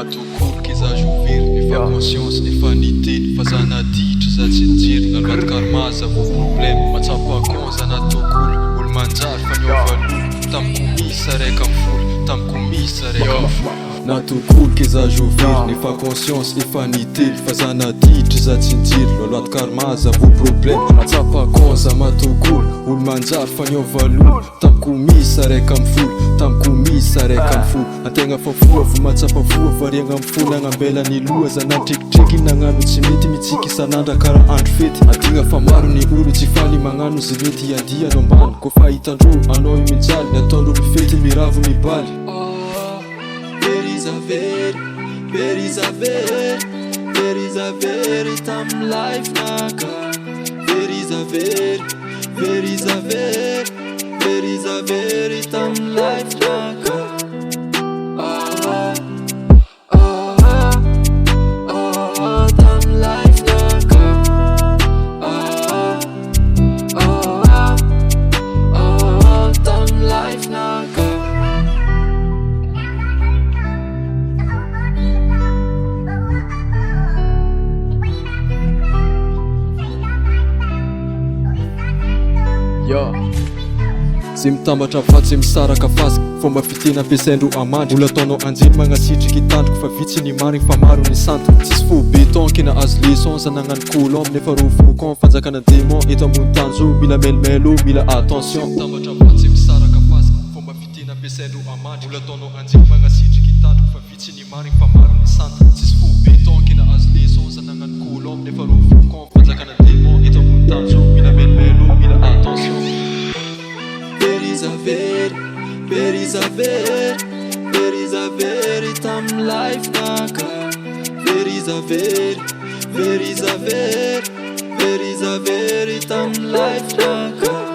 Natokolo keza joviry nefa conscience nefa niteny fa zanaditra za tsy nijery naloaty karmaza vo problème matsapa konza natokolo olo manjary fa niovalo tamiko misy araika amfolo tamiko misy araika amfolo natokolo keza joviry nefa conscience efa niteny fa zanaditra za tsy nijery naloaty karmaza vo problème matsapa konza matokolo olo manjary fa niovalo tamiko misy araika amfolo tamiko misy araika amfolo antegna fa foa vo matsapa foa variagna amfolo agnambela ny loha zanadrikitriky nagnano tsy mety mitsika isanandra karaha andro fety adigna fa maro ny olo tsy faly magnano ze mety iandiano ambany ko fa hitandro anao io mijaly nataondro mifety miravo mibaly Verizaveri tam life naka Verizaveri tam life naka tam life naka tam life naka Tsy mitambatra vato tsy misaraka fasika fomba fiteny ampiasaindro amandry olo ataonao anjely magnasitriky tandriko fa vitsy ny marigny fa maro ny santoko tsisy fo beton kina azo leçon nagnano colombe nefa ro focon fanjakana démon eto ambony tany zao mila melimelo mila attention mitambatra vato tsy misaraka fasika fomba fiteny ampiasaindro amandry olo ataonao anjely magnasitriky tandriko fa vitsy ny marigny fa maro ny santoko tsisy fo beton kina azo leçon nagnano colombe nefa ro focon fanjakana démon eto ambony tany zao mila melimelo mila attention Verizaveri tam life naka Verizaveri tam life naka